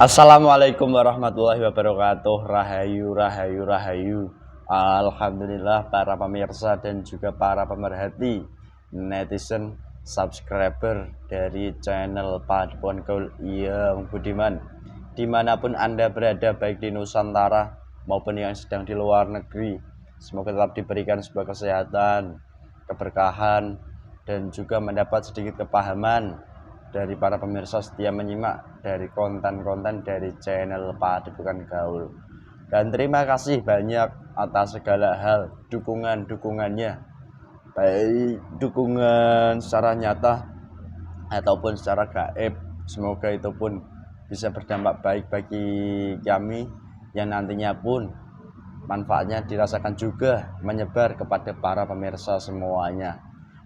Assalamualaikum warahmatullahi wabarakatuh. Rahayu, rahayu, rahayu. Alhamdulillah para pemirsa dan juga para pemerhati, netizen, subscriber dari channel Paduan Gaul yang budiman, dimanapun Anda berada, baik di Nusantara maupun yang sedang di luar negeri. Semoga tetap diberikan sebuah kesehatan, keberkahan, dan juga mendapat sedikit kepahaman dari para pemirsa setia menyimak dari konten-konten dari channel Paduan Gaul. Dan terima kasih banyak atas segala hal dukungannya, baik dukungan secara nyata ataupun secara gaib. Semoga itu pun bisa berdampak baik bagi kami, yang nantinya pun manfaatnya dirasakan juga menyebar kepada para pemirsa semuanya.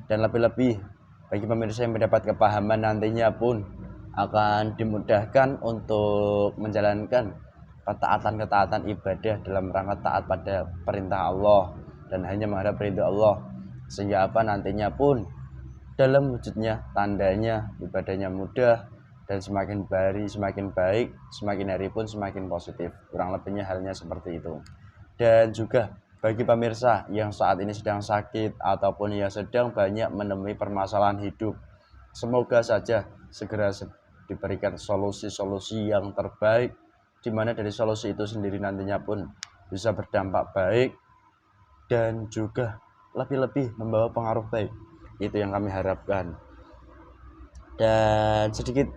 Dan lebih-lebih bagi pemirsa yang mendapat kepahaman, nantinya pun akan dimudahkan untuk menjalankan ketaatan ibadah dalam rangka taat pada perintah Allah dan hanya menghadap ridha Allah, sehingga nantinya pun dalam wujudnya, tandanya ibadahnya mudah dan semakin hari semakin baik, semakin hari pun semakin positif. Kurang lebihnya halnya seperti itu. Dan juga bagi pemirsa yang saat ini sedang sakit ataupun yang sedang banyak menemui permasalahan hidup, semoga saja segera diberikan solusi-solusi yang terbaik, di mana dari solusi itu sendiri nantinya pun bisa berdampak baik dan juga lebih-lebih membawa pengaruh baik. Itu yang kami harapkan. Dan sedikit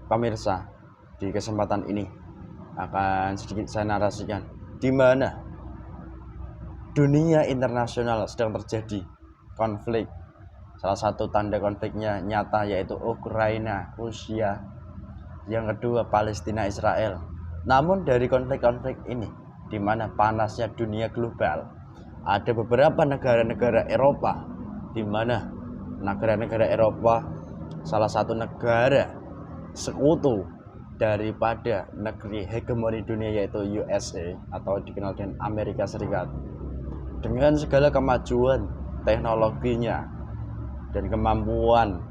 pemirsa, di kesempatan ini akan sedikit saya narasikan di mana dunia internasional sedang terjadi konflik. Salah satu tanda konfliknya nyata yaitu Ukraina, Rusia. Yang kedua Palestina, Israel. Namun dari konflik-konflik ini, di mana panasnya dunia global, ada beberapa negara-negara Eropa, di mana negara-negara Eropa salah satu negara sekutu daripada negeri hegemoni dunia yaitu USA atau dikenal dengan Amerika Serikat. Dengan segala kemajuan teknologinya dan kemampuan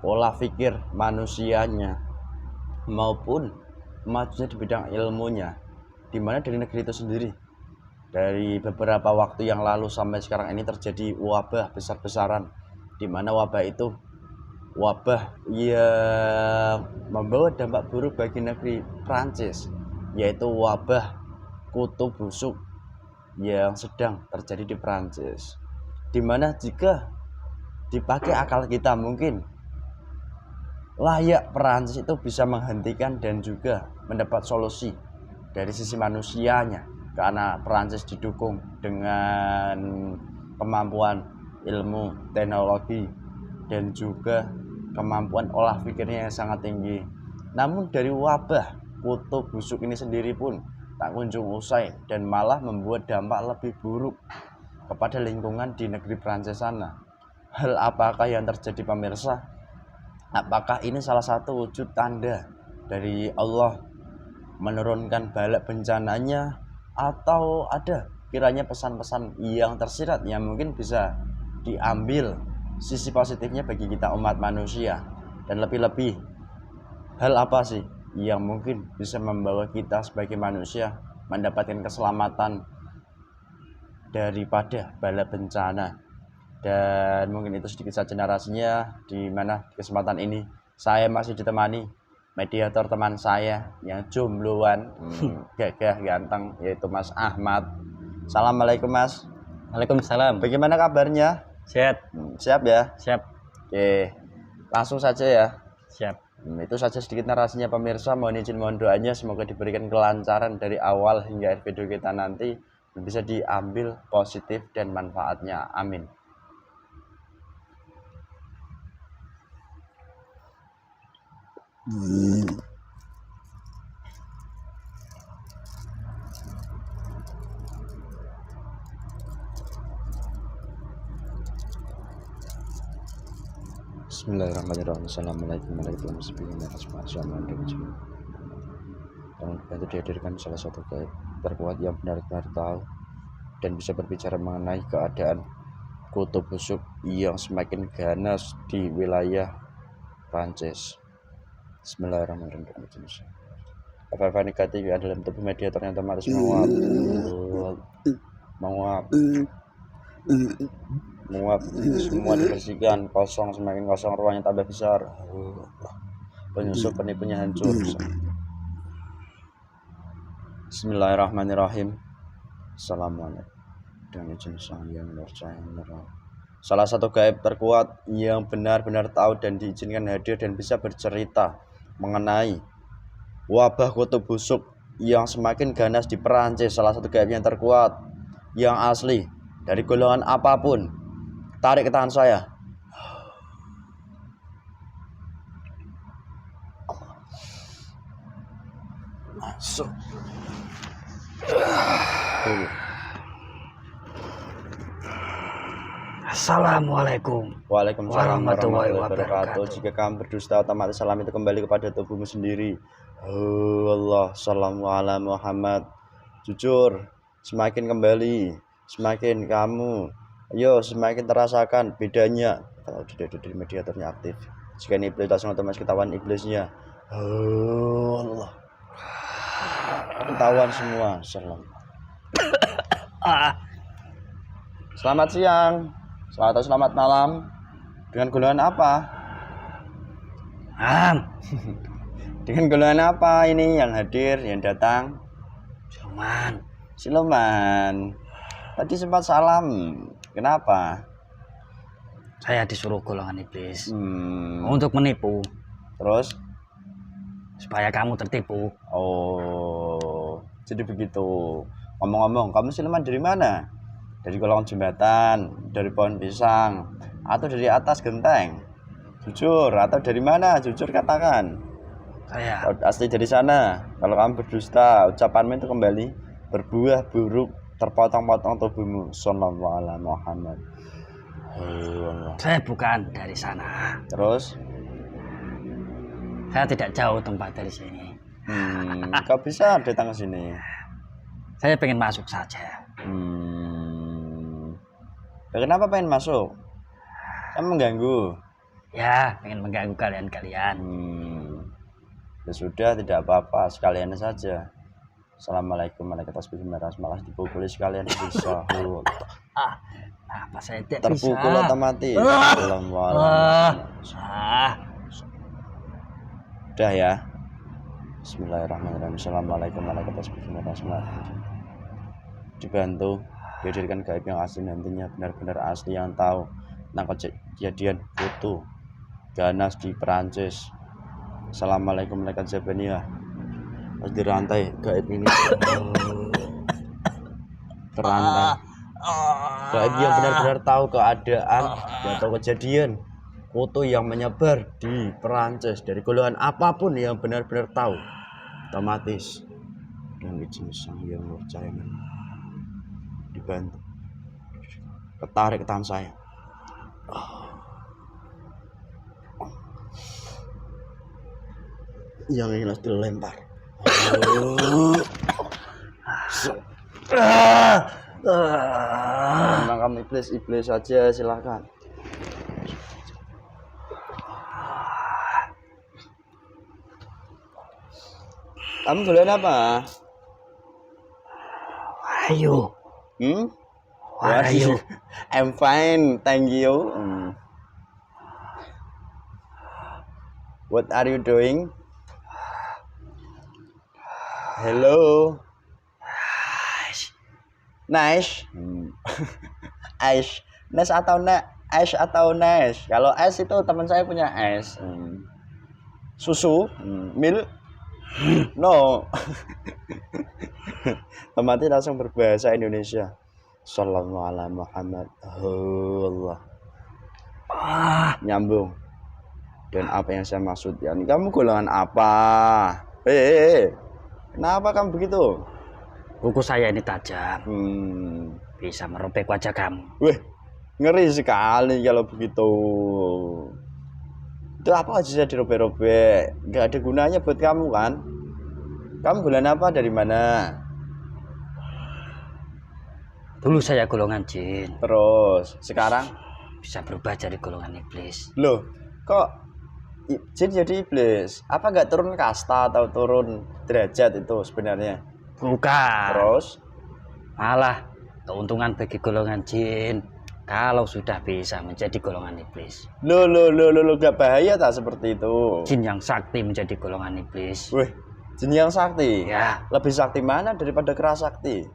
pola pikir manusianya maupun kemajuan di bidang ilmunya, di mana dari negeri itu sendiri dari beberapa waktu yang lalu sampai sekarang ini terjadi wabah besar-besaran, di mana wabah itu wabah yang membawa dampak buruk bagi negeri Prancis, yaitu wabah kutu busuk yang sedang terjadi di Prancis, dimana jika dipakai akal kita mungkin layak Prancis itu bisa menghentikan dan juga mendapat solusi dari sisi manusianya, karena Prancis didukung dengan kemampuan ilmu teknologi dan juga kemampuan olah pikirnya yang sangat tinggi. Namun dari wabah kutu busuk ini sendiri pun tak kunjung usai dan malah membuat dampak lebih buruk kepada lingkungan di negeri Prancis sana. Hal apakah yang terjadi pemirsa? Apakah ini salah satu wujud tanda dari Allah menurunkan bala bencananya, atau ada kiranya pesan-pesan yang tersirat yang mungkin bisa diambil sisi positifnya bagi kita umat manusia? Dan lebih-lebih, hal apa sih yang mungkin bisa membawa kita sebagai manusia mendapatkan keselamatan daripada bala bencana? Dan mungkin itu sedikit saja narasinya, di mana kesempatan ini saya masih ditemani mediator teman saya yang jombloan, gagah ganteng, yaitu Mas Ahmad. Assalamualaikum Mas. Waalaikumsalam. Bagaimana kabarnya? Sehat. Siap ya? Siap. Oke, langsung saja ya. Siap. Itu saja sedikit narasinya pemirsa. Mohon izin, mohon doanya, semoga diberikan kelancaran dari awal hingga akhir video kita nanti, bisa diambil positif dan manfaatnya. Amin. Bismillahirrahmanirrahim. Assalamualaikum warahmatullahi wabarakatuh. Itu dihadirkan salah satu gaib terkuat yang benar-benar tahu dan bisa berbicara mengenai keadaan kutu busuk yang semakin ganas di wilayah Prancis. Bismillahirrahmanirrahim. Apa negatif yang dalam tubuh mediatornya otomatis menguap. Menguap, semua dibersihkan, kosong, semakin kosong ruangnya tambah besar. Penyusup penipunya hancur. Bismillahirrahmanirrahim. Assalamualaikum dan izin sang yang percaya. Salah satu gaib terkuat yang benar-benar tahu dan diizinkan hadir dan bisa bercerita mengenai wabah kutu busuk yang semakin ganas di Perancis. Salah satu gaib yang terkuat, yang asli, dari golongan apapun. Tarik ke tangan saya. Masuk. Assalamualaikum. Waalaikumsalam warahmatullahi wabarakatuh. Jika kamu berdusta, otomatis salam itu kembali kepada tubuhmu sendiri. Allah, salamu ala Muhammad. Jujur, semakin kembali, semakin kamu, ayo semakin terasakan bedanya. Kalau di mediatornya aktif, jika ini iblis langsung otomatis ketahuan iblisnya. Allah, ketahuan semua. Selamat siang. Selamat malam. Dengan golongan apa? Dengan golongan apa ini yang hadir, yang datang? Siluman. Tadi sempat salam. Kenapa? Saya disuruh golongan iblis untuk menipu. Terus? Supaya kamu tertipu. Oh, jadi begitu. Ngomong-ngomong, kamu siluman dari mana? Dari kolong jembatan, dari pohon pisang, atau dari atas genteng? Jujur, atau dari mana? Jujur katakan. Saya Asli dari sana. Kalau kamu berdusta, ucapanmu itu kembali berbuah buruk, terpotong-potong tubuhmu. Sallallahu alaihi Muhammad. Saya bukan dari sana. Terus? Saya tidak jauh tempat dari sini. Kau bisa datang ke sini? Saya pengen masuk saja. Ya, kenapa pengen masuk? Kamu mengganggu? Ya, pengen mengganggu kalian-kalian. Ya sudah, tidak apa-apa, sekalian saja. Assalamualaikum warahmatullahi wabarakatuh. Malah dipukuli sekalian bisa. Apa saya tidak Terpukul bisa? otomatis. Assalamualaikum. Udah ya. Bismillahirrahmanirrahim. Assalamualaikum warahmatullahi wabarakatuh. Dibantu dihadirkan gaib yang asli, nantinya benar-benar asli yang tahu tentang kejadian kutu ganas di Perancis. Assalamualaikum warahmatullahi wabarakatuh. Pas dirantai gaib ini terantai gaib yang benar-benar tahu keadaan atau kejadian kutu yang menyebar di Perancis dari golongan apapun yang benar-benar tahu, otomatis dan izin sang yang percaya dibantu ketarik ke tangan saya. Yang jelas dilempar. Memang kamu iblis saja, silakan. Kamu golongan apa? Ayo. What are you? I'm fine, thank you. What are you doing? Hello. Nice. Ice. Nice atau ice atau nice? Kalau ice itu teman saya punya ice. Susu, milk. No. Otomatis langsung berbahasa Indonesia. Sallallahu alaihi Muhammad. Allah. Nyambung. Dan apa yang saya maksud ya? Kamu golongan apa? Kenapa kamu begitu? Kuku saya ini tajam. Bisa merobek wajah kamu. Wih, ngeri sekali kalau begitu. Itu apa aja saya dirobek-robek? Gak ada gunanya buat kamu kan? Kamu golongan apa, dari mana? Dulu saya golongan jin. Terus sekarang bisa berubah jadi golongan iblis. Loh, kok jin jadi iblis. Apa nggak turun kasta atau turun derajat itu sebenarnya? Bukan. Terus Malah keuntungan bagi golongan jin kalau sudah bisa menjadi golongan iblis. lo gak bahaya tak seperti itu? Jin yang sakti menjadi golongan iblis. Wih, jin yang sakti. Ya, Lebih sakti mana daripada kera sakti?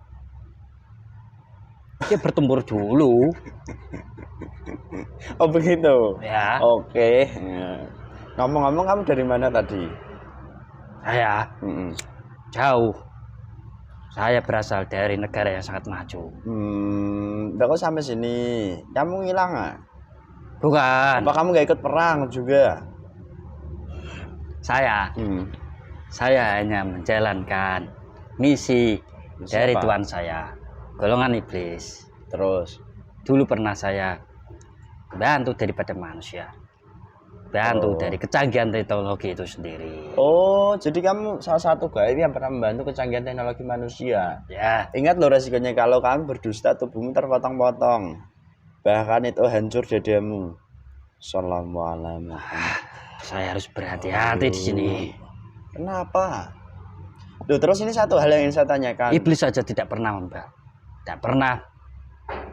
dia bertempur dulu. Oh begitu. Ya, Oke. Ngomong-ngomong kamu dari mana tadi? saya Mm-mm. jauh. Saya berasal dari negara yang sangat maju. Udah kok sampai sini. Kamu ngilang nggak? Bukan. Apa kamu nggak ikut perang juga? Saya hanya menjalankan misi Misi dari apa? Tuhan saya, golongan iblis. Terus. Dulu pernah saya bantu daripada manusia, bantu dari kecanggihan teknologi itu sendiri. Oh, jadi kamu salah satu gaib yang pernah membantu kecanggihan teknologi manusia. Ya, Ingat loh resikonya kalau kamu berdusta tubuhmu terpotong-potong. Bahkan itu hancur dadamu. Assalamualaikum. saya harus berhati-hati di sini. Kenapa? Loh, terus ini satu hal yang ingin saya tanyakan. Iblis saja tidak pernah tidak pernah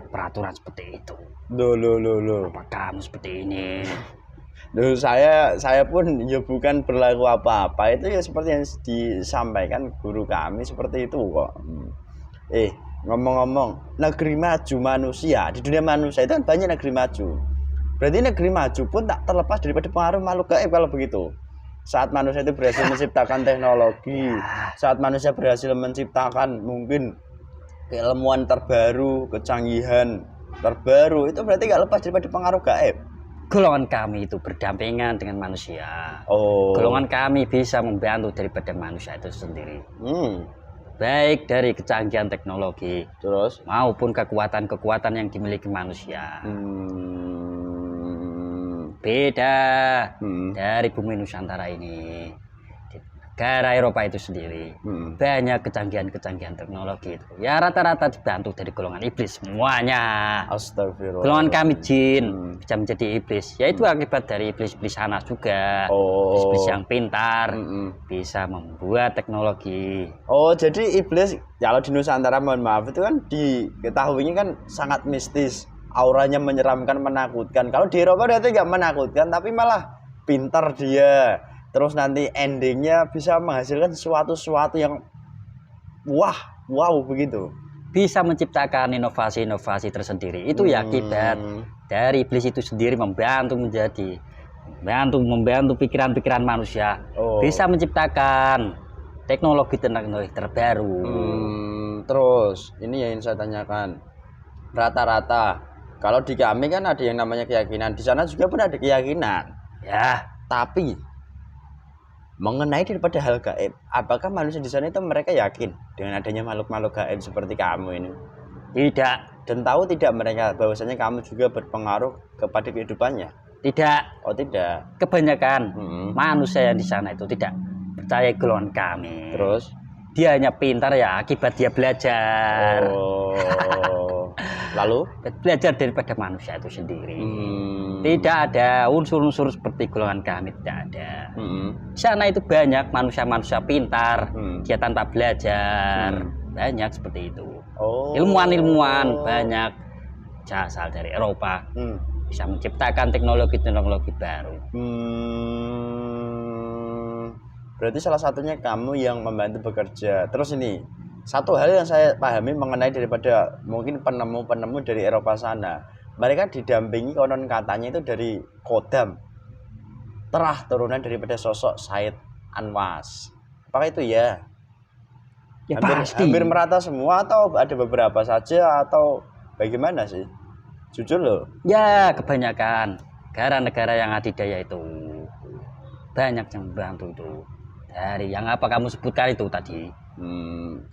peraturan seperti itu. Loh. Apa kamu seperti ini? Loh, saya pun ya bukan berlaku apa-apa. Itu ya seperti yang disampaikan guru kami seperti itu kok. Ngomong-ngomong, negeri maju manusia, di dunia manusia itu kan banyak negeri maju. Berarti negeri maju pun tak terlepas daripada pengaruh makhluk gaib kalau begitu. Saat manusia itu berhasil menciptakan teknologi, saat manusia berhasil menciptakan mungkin keilmuan terbaru, kecanggihan terbaru, itu berarti gak lepas daripada pengaruh gaib. Golongan kami itu berdampingan dengan manusia. Oh. Golongan kami bisa membantu daripada manusia itu sendiri. Baik dari kecanggihan teknologi Terus maupun kekuatan-kekuatan yang dimiliki manusia. Beda dari bumi Nusantara ini. Di negara Eropa itu sendiri banyak kecanggihan-kecanggihan teknologi itu. Ya rata-rata dibantu dari golongan iblis semuanya. Astagfirullah. Golongan kami jin bisa menjadi iblis. Yaitu akibat dari iblis-iblis sana juga. Iblis yang pintar bisa membuat teknologi. Oh, jadi iblis kalau di Nusantara, mohon maaf, itu kan diketahuinya kan sangat mistis, auranya menyeramkan, menakutkan. Kalau di Eropa berarti nggak menakutkan, tapi malah pintar dia. Terus nanti endingnya bisa menghasilkan sesuatu yang wow begitu. Bisa menciptakan inovasi-inovasi tersendiri. Itu ya akibat dari iblis itu sendiri membantu pikiran-pikiran manusia. Bisa menciptakan teknologi terbaru. Terus ini yang ingin saya tanyakan, rata-rata kalau di kami kan ada yang namanya keyakinan, di sana juga pun ada keyakinan Ya, tapi mengenai daripada hal gaib, apakah manusia di sana itu mereka yakin dengan adanya makhluk-makhluk gaib seperti kamu ini? tidak. Dan tahu tidak mereka bahwasanya kamu juga berpengaruh kepada kehidupannya? Tidak. Oh tidak. Kebanyakan manusia yang di sana itu tidak percaya golongan kami. Terus dia hanya pintar ya akibat dia belajar. Lalu belajar daripada manusia itu sendiri. Tidak ada unsur-unsur seperti golongan kami, tidak ada. Di sana itu banyak manusia-manusia pintar, dia tanpa belajar. Banyak seperti itu. Ilmuwan-ilmuwan banyak berasal dari Eropa, bisa menciptakan teknologi-teknologi baru. Berarti salah satunya kamu yang membantu bekerja. Terus ini satu hal yang saya pahami mengenai daripada mungkin penemu-penemu dari Eropa sana, mereka didampingi konon katanya itu dari Kodam, terah turunan daripada sosok Said Anwas. Apakah itu ya? Ya hampir merata semua atau ada beberapa saja atau bagaimana sih? Jujur loh. Ya kebanyakan negara-negara yang adidaya itu banyak yang membantu itu. Dari yang apa kamu sebutkan itu tadi.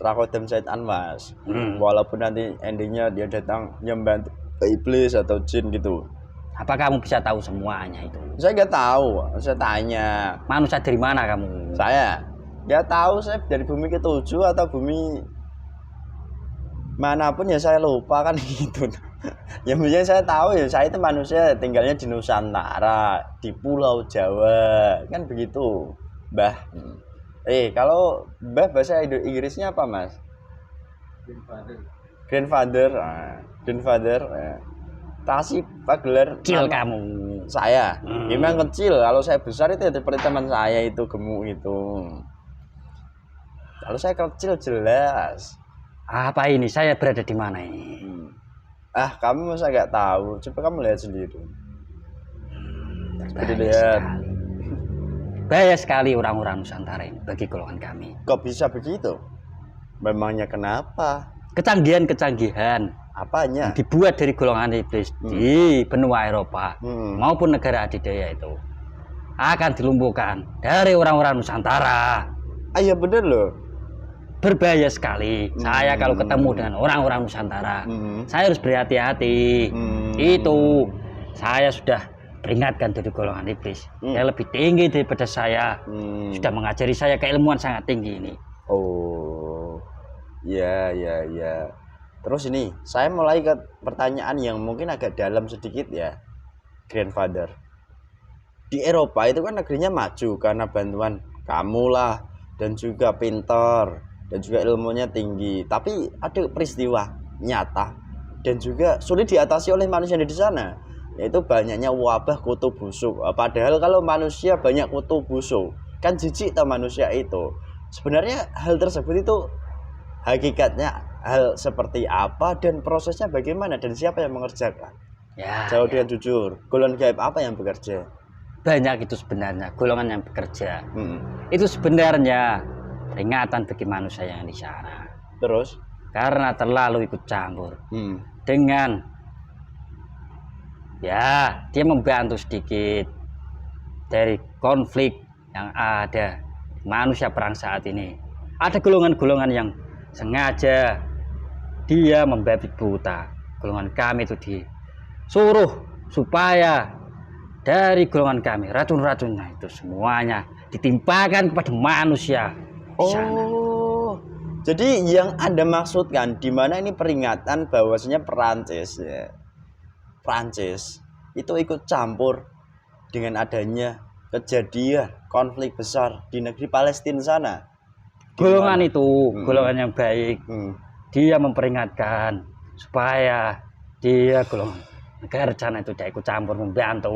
Kodam Said Anwas. Walaupun nanti endingnya dia datang membantu iblis atau jin gitu. Apa kamu bisa tahu semuanya itu? Saya nggak tahu. Saya tanya. Manusia dari mana kamu? Saya nggak tahu. Saya dari bumi ke-7 atau bumi manapun ya saya lupa kan gitu. Ya maksudnya saya tahu ya, saya itu manusia tinggalnya di Nusantara, di Pulau Jawa, kan begitu, Mbah. Kalau Mbah bahasa Inggrisnya apa, Mas? Grandfather. Grandfather. Tasih Pak gelar Kecil nama kamu. saya. Memang kecil. Kalau saya besar itu seperti teman saya itu gemuk itu. Kalau saya kecil jelas. Apa ini? Saya berada di mana ini? Kamu masa nggak tahu? Coba kamu lihat sendiri. Seperti Bahaya lihat. sekali. Bahaya sekali orang-orang Nusantara ini bagi golongan kami. Kok bisa begitu? Memangnya kenapa? Kecanggihan-kecanggihan Apanya? dibuat dari golongan iblis di benua Eropa maupun negara adidaya itu akan dilumpuhkan dari orang-orang Nusantara. Ya bener loh. Berbahaya sekali. Saya kalau ketemu dengan orang-orang Nusantara, saya harus berhati-hati. Itu saya sudah peringatkan dari golongan iblis yang lebih tinggi daripada saya, sudah mengajari saya keilmuan sangat tinggi ini. Oh, ya. Terus ini, saya mulai ke pertanyaan yang mungkin agak dalam sedikit ya, Grandfather. Di Eropa itu kan negerinya maju karena bantuan kamu lah, dan juga pintar, dan juga ilmunya tinggi. Tapi ada peristiwa nyata dan juga sulit diatasi oleh manusia di sana, yaitu banyaknya wabah kutu busuk. Padahal kalau manusia banyak kutu busuk, kan jijik tau manusia itu. Sebenarnya hal tersebut itu hakikatnya hal seperti apa dan prosesnya bagaimana dan siapa yang mengerjakan? Jawab dengan jujur. Golongan gaib apa yang bekerja? Banyak itu sebenarnya golongan yang bekerja. Itu sebenarnya peringatan bagi manusia yang di sana. Terus? Karena terlalu ikut campur dengan dia membantu sedikit dari konflik yang ada manusia perang saat ini. Ada golongan-golongan yang sengaja dia membabi buta golongan kami itu, disuruh supaya dari golongan kami racun-racunnya itu semuanya ditimpakan kepada manusia di sana. Jadi yang Anda maksudkan di mana ini peringatan bahwasanya Prancis itu ikut campur dengan adanya kejadian konflik besar di negeri Palestina sana. Golongan itu golongan yang baik. Dia memperingatkan supaya dia golongan negara sana itu tidak ikut campur, membantu.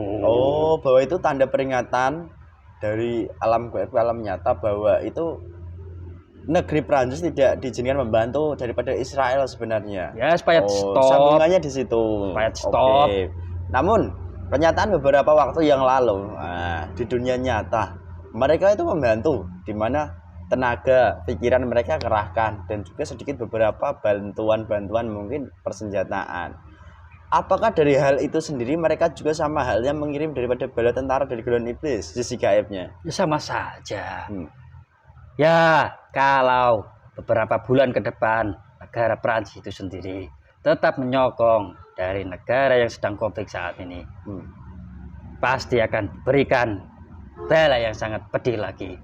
Bahwa itu tanda peringatan dari alam gaib ke alam nyata bahwa itu negeri Prancis tidak diizinkan membantu daripada Israel sebenarnya. Ya, supaya stop. Sambungannya di situ. Supaya stop. Namun pernyataan beberapa waktu yang lalu di dunia nyata mereka itu membantu, di mana tenaga pikiran mereka kerahkan dan juga sedikit beberapa bantuan mungkin persenjataan. Apakah dari hal itu sendiri mereka juga sama halnya mengirim daripada bala tentara dari golongan iblis sisi gaibnya? Ya, sama saja. Ya, kalau beberapa bulan ke depan negara Prancis itu sendiri tetap menyokong dari negara yang sedang konflik saat ini, pasti akan berikan bala yang sangat pedih lagi.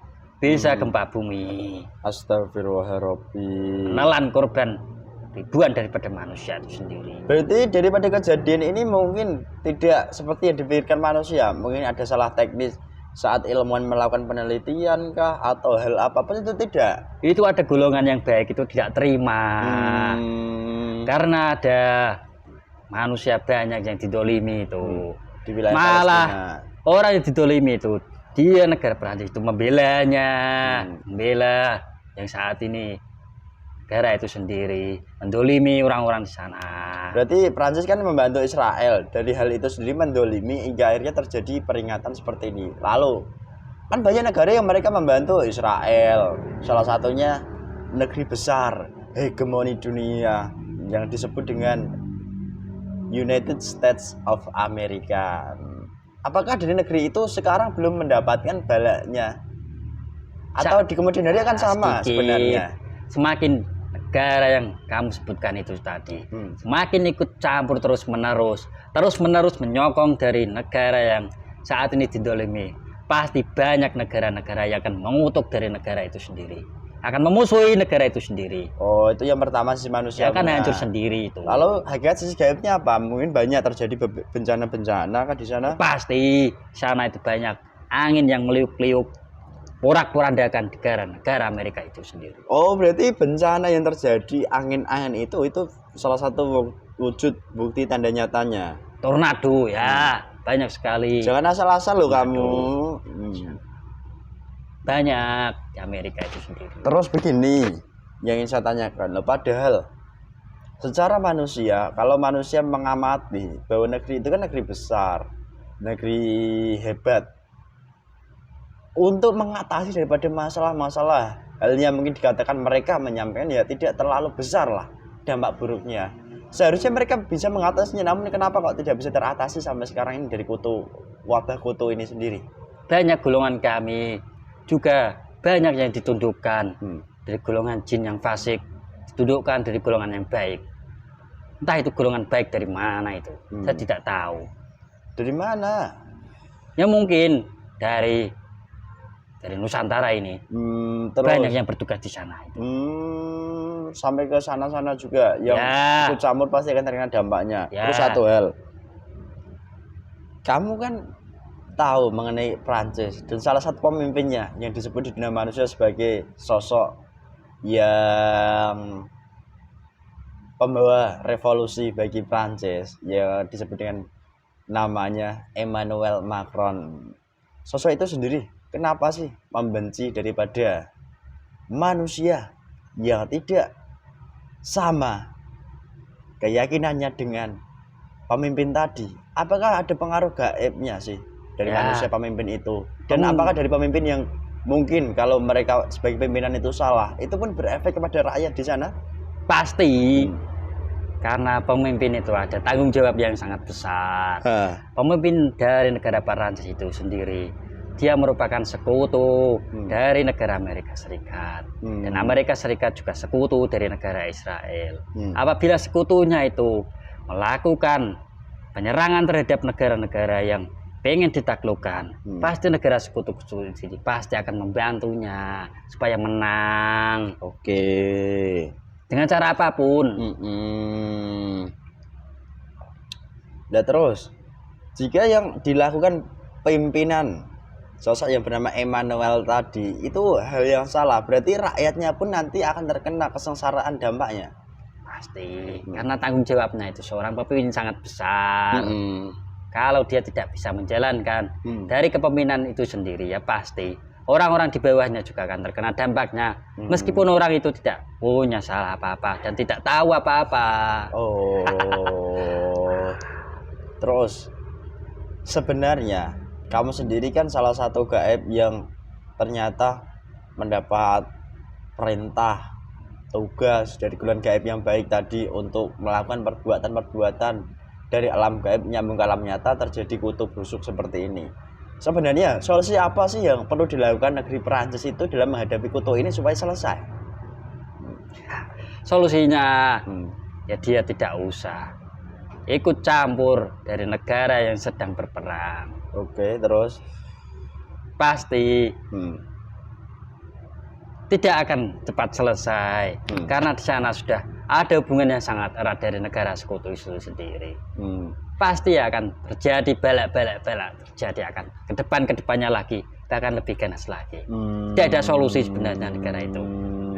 Bisa gempa bumi, Astagfirullahaladzim, menelan korban ribuan daripada manusia itu sendiri. Berarti daripada kejadian ini mungkin tidak seperti yang dipikirkan manusia. Mungkin ada salah teknis saat ilmuwan melakukan penelitian kah atau hal apapun itu tidak. Itu ada golongan yang baik itu tidak terima. Karena ada manusia banyak yang didolimi itu. Di wilayah malah Palestina. Orang yang didolimi itu dia negara Prancis itu membelanya, membela yang saat ini negara itu sendiri mendolimi orang-orang di sana. Berarti Prancis kan membantu Israel, dari hal itu sendiri mendolimi hingga akhirnya terjadi peringatan seperti ini. Lalu kan banyak negara yang mereka membantu Israel, salah satunya negeri besar hegemoni dunia yang disebut dengan United States of America. Apakah dari negeri itu sekarang belum mendapatkan balanya? Atau di kemudian hari akan sama sedikit. Sebenarnya? Semakin negara yang kamu sebutkan itu tadi semakin ikut campur terus menerus menyokong dari negara yang saat ini didolimi, pasti banyak negara-negara yang akan mengutuk dari negara itu sendiri. akan memusuhi negara itu sendiri. Oh, itu yang pertama sih manusia. Akan hancur sendiri itu. Lalu hakikat sisi gaibnya apa? Mungkin banyak terjadi bencana-bencana kan di sana? Pasti sana itu banyak angin yang meliuk-liuk, porak-porandakan negara Amerika itu sendiri. Oh, berarti bencana yang terjadi angin-angin itu salah satu wujud bukti tanda nyatanya. Tornado ya, banyak sekali. Jangan asal-asal loh kamu. Banyak di Amerika itu sendiri. Terus begini, yang ingin saya tanyakan, loh, padahal secara manusia, kalau manusia mengamati bahwa negeri itu kan negeri besar, negeri hebat, untuk mengatasi daripada masalah-masalah, halnya mungkin dikatakan mereka menyampaikan ya tidak terlalu besar lah dampak buruknya. Seharusnya mereka bisa mengatasinya, namun kenapa kok tidak bisa teratasi sampai sekarang ini dari wabah kutu ini sendiri? Banyak golongan kami juga banyak yang ditundukkan dari golongan jin yang fasik, ditundukkan dari golongan yang baik. Entah itu golongan baik dari mana itu, saya tidak tahu. Dari mana? Ya mungkin dari Nusantara ini. Terus banyak yang bertugas di sana itu. Sampai ke sana-sana juga yang ikut campur pasti akan terkena dampaknya. Terus satu hal, kamu kan tahu mengenai Prancis dan salah satu pemimpinnya yang disebut di dunia manusia sebagai sosok yang pembawa revolusi bagi Prancis, yang disebut dengan namanya Emmanuel Macron. Sosok itu sendiri kenapa sih membenci daripada manusia yang tidak sama keyakinannya dengan pemimpin tadi? Apakah ada pengaruh gaibnya sih dari manusia pemimpin itu? Dan apakah dari pemimpin yang mungkin kalau mereka sebagai pimpinan itu salah, itu pun berefek kepada rakyat di sana? Pasti. Karena pemimpin itu ada tanggung jawab yang sangat besar. Pemimpin dari negara Prancis itu sendiri, dia merupakan sekutu dari negara Amerika Serikat. Dan Amerika Serikat juga sekutu dari negara Israel. Apabila sekutunya itu melakukan penyerangan terhadap negara-negara yang pengen ditaklukkan, pasti negara sekutu sini pasti akan membantunya supaya menang. Oke. Dengan cara apapun. Nah terus, jika yang dilakukan pimpinan sosok yang bernama Emmanuel tadi itu hal yang salah, berarti rakyatnya pun nanti akan terkena kesengsaraan dampaknya. Pasti, karena tanggung jawabnya itu seorang pemimpin sangat besar. Kalau dia tidak bisa menjalankan dari kepemimpinan itu sendiri, ya pasti orang-orang di bawahnya juga akan terkena dampaknya. Meskipun orang itu tidak punya salah apa-apa dan tidak tahu apa-apa. Oh. Terus sebenarnya kamu sendiri kan salah satu gaib yang ternyata mendapat perintah tugas dari golongan gaib yang baik tadi untuk melakukan perbuatan-perbuatan dari alam gaib nyambung ke alam nyata, terjadi kutu busuk seperti ini. Sebenarnya solusi apa sih yang perlu dilakukan negeri Perancis itu dalam menghadapi kutu ini supaya selesai? Solusinya ya dia tidak usah ikut campur dari negara yang sedang berperang. Oke, terus pasti tidak akan cepat selesai karena di sana sudah ada hubungan yang sangat erat dari negara sekutu itu sendiri. Pasti akan terjadi balak terjadi akan kedepannya lagi, bahkan lebih ganas lagi. Tidak ada solusi sebenarnya negara itu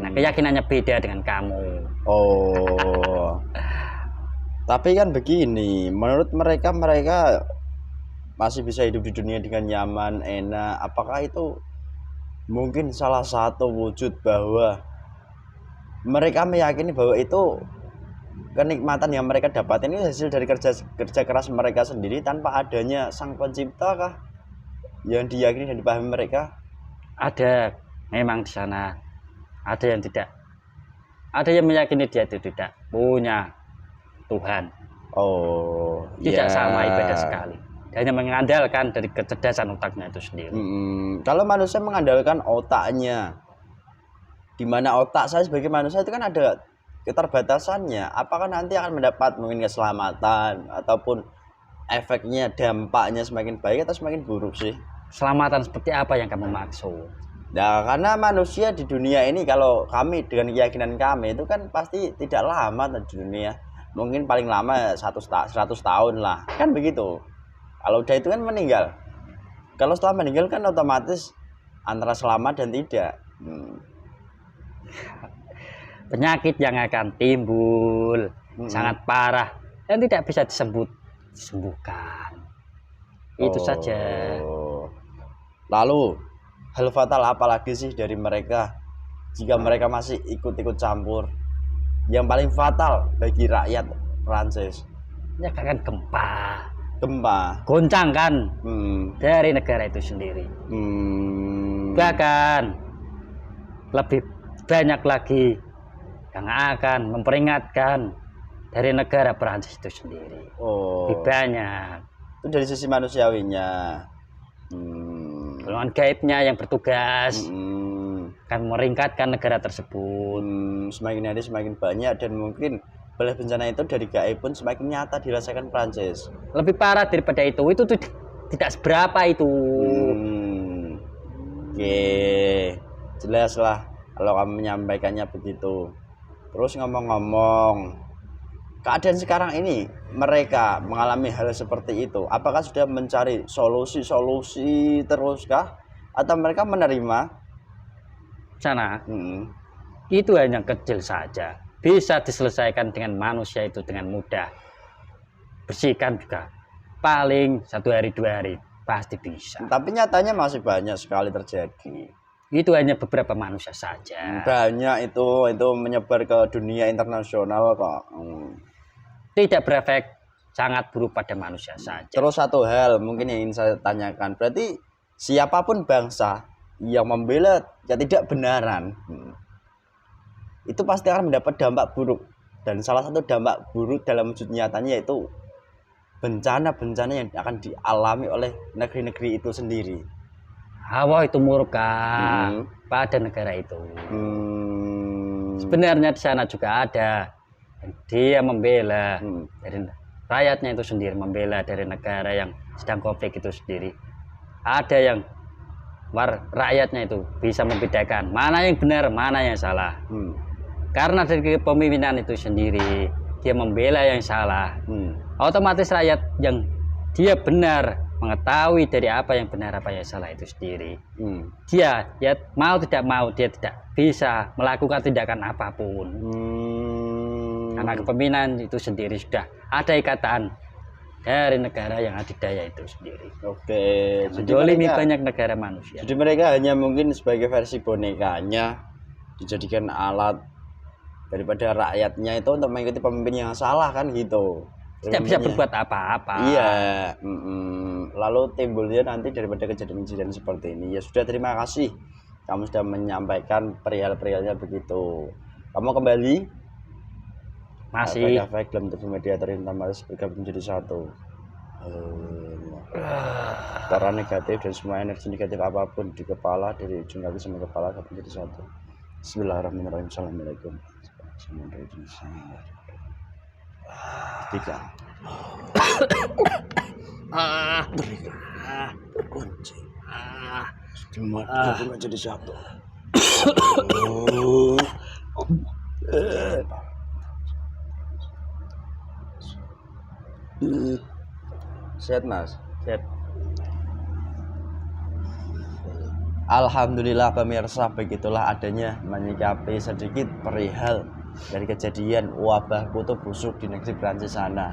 karena keyakinannya beda dengan kamu. Oh. Tapi kan begini, menurut mereka masih bisa hidup di dunia dengan nyaman, enak. Apakah itu mungkin salah satu wujud bahwa mereka meyakini bahwa itu kenikmatan yang mereka dapat ini hasil dari kerja keras mereka sendiri tanpa adanya sang pencipta kah yang diyakini dan dipahami mereka? Ada memang di sana ada yang tidak, ada yang meyakini dia itu tidak punya Tuhan. Oh, tidak sama ibadah sekali, hanya mengandalkan dari kecerdasan otaknya itu sendiri. Kalau manusia mengandalkan otaknya, di mana otak saya sebagai manusia itu kan ada keterbatasannya. Apakah nanti akan mendapat mungkin keselamatan ataupun efeknya dampaknya semakin baik atau semakin buruk sih? Keselamatan seperti apa yang kamu maksud? Nah, karena manusia di dunia ini, kalau kami dengan keyakinan kami itu kan pasti tidak lama di dunia. Mungkin paling lama 100 tahun lah, kan begitu. Kalau udah itu kan meninggal. Kalau setelah meninggal kan otomatis antara selamat dan tidak. Penyakit yang akan timbul sangat parah dan tidak bisa disembuhkan. Itu saja. Lalu hal fatal apalagi sih dari mereka jika mereka masih ikut-ikut campur? Yang paling fatal bagi rakyat Prancis Ya kan gempa, goncang kan dari negara itu sendiri. Bahkan lebih banyak lagi yang akan memperingatkan dari negara Perancis itu sendiri. Lebih banyak. Itu dari sisi manusiawinya. Golongan gaibnya yang bertugas akan meringkatkan negara tersebut. Semakin hari semakin banyak, dan mungkin oleh bencana itu dari gaib pun semakin nyata dirasakan Prancis. Lebih parah daripada itu tidak seberapa itu. Oke, jelas lah kalau kamu menyampaikannya begitu. Terus ngomong-ngomong, keadaan sekarang ini mereka mengalami hal seperti itu, apakah sudah mencari solusi teruskah, atau mereka menerima sana? Itu hanya kecil saja, bisa diselesaikan dengan manusia itu dengan mudah. Bersihkan juga paling 1 hari 2 hari pasti bisa. Tapi nyatanya masih banyak sekali terjadi. Itu hanya beberapa manusia saja. Banyak itu menyebar ke dunia internasional kok. Tidak berefek, sangat buruk pada manusia saja. Terus satu hal mungkin yang ingin saya tanyakan, berarti siapapun bangsa yang membela ketidakbenaran itu pasti akan mendapat dampak buruk. Dan salah satu dampak buruk dalam wujud nyatanya yaitu bencana-bencana yang akan dialami oleh negeri-negeri itu sendiri. Allah itu murka pada negara itu. Sebenarnya di sana juga ada dia membela dari rakyatnya itu sendiri, membela dari negara yang sedang konflik itu sendiri. Ada yang rakyatnya itu bisa membedakan mana yang benar, mana yang salah. Karena dari kepemimpinan itu sendiri dia membela yang salah. Otomatis rakyat yang dia benar mengetahui dari apa yang benar apa yang salah itu sendiri. Dia mau tidak mau dia tidak bisa melakukan tindakan apapun. Karena kepemimpinan itu sendiri sudah ada ikatan dari negara yang adidaya itu sendiri. Oke. Menjolimi banyak negara manusia. Jadi mereka hanya mungkin sebagai versi bonekanya, dijadikan alat daripada rakyatnya itu untuk mengikuti pemimpin yang salah kan gitu. Tidak bisa berbuat apa-apa. Iya. Lalu timbulnya nanti daripada kejadian-kejadian seperti ini. Ya sudah, terima kasih kamu sudah menyampaikan perihal-perihalnya begitu. Kamu kembali masih efek dalam TV Mediator Intamas bergabung menjadi satu. Para negatif dan semua energi negatif apapun di kepala, dari ujung kaki sampai kepala gabung menjadi satu. Bismillahirrahmanirrahim. Assalamualaikum. Tiga. Berkunci. Cuma jadi satu. Sehat mas? Sehat. Alhamdulillah pemirsa, begitulah adanya menyikapi sedikit perihal dari kejadian wabah kutu busuk di negeri Prancis sana.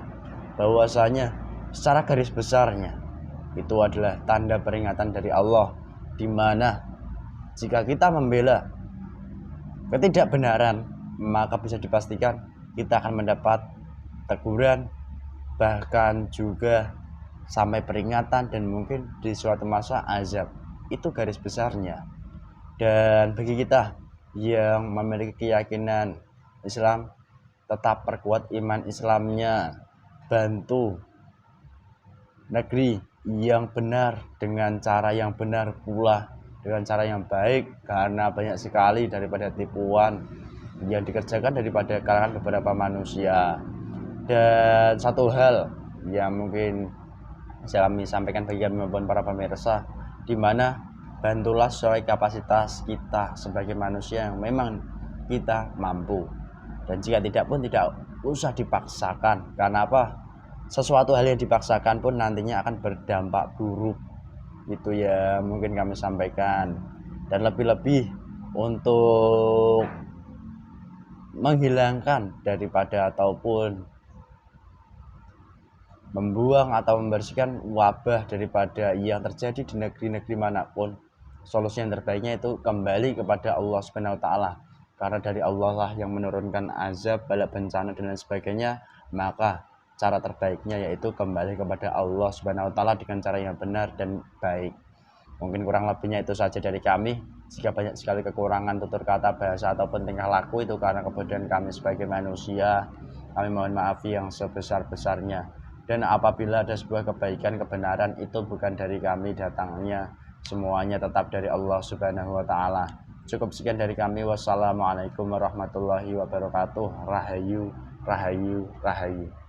Bahwasanya secara garis besarnya itu adalah tanda peringatan dari Allah, di mana jika kita membela ketidakbenaran maka bisa dipastikan kita akan mendapat teguran, bahkan juga sampai peringatan, dan mungkin di suatu masa azab. Itu garis besarnya. Dan bagi kita yang memiliki keyakinan Islam, tetap perkuat iman Islamnya, bantu negeri yang benar dengan cara yang benar pula, dengan cara yang baik, karena banyak sekali daripada tipuan yang dikerjakan daripada kalangan beberapa manusia. Dan satu hal yang mungkin saya sampaikan bagi kami maupun para pemirsa, di mana bantulah sesuai kapasitas kita sebagai manusia yang memang kita mampu. Dan jika tidak pun tidak usah dipaksakan. Karena apa? Sesuatu hal yang dipaksakan pun nantinya akan berdampak buruk. Itu ya mungkin kami sampaikan. Dan lebih-lebih untuk menghilangkan daripada ataupun membuang atau membersihkan wabah daripada yang terjadi di negeri-negeri manapun, solusi yang terbaiknya itu kembali kepada Allah Subhanahu wa taala. Karena dari Allah lah yang menurunkan azab, bala bencana dan lain sebagainya, maka cara terbaiknya yaitu kembali kepada Allah Subhanahu wa taala dengan cara yang benar dan baik. Mungkin kurang lebihnya itu saja dari kami. Jika banyak sekali kekurangan tutur kata, bahasa ataupun tingkah laku itu karena kebodohan kami sebagai manusia, kami mohon maaf yang sebesar-besarnya. Dan apabila ada sebuah kebaikan, kebenaran, itu bukan dari kami datangnya, semuanya tetap dari Allah Subhanahu wa taala. Cukup sekian dari kami. Wassalamualaikum warahmatullahi wabarakatuh. Rahayu, rahayu, rahayu.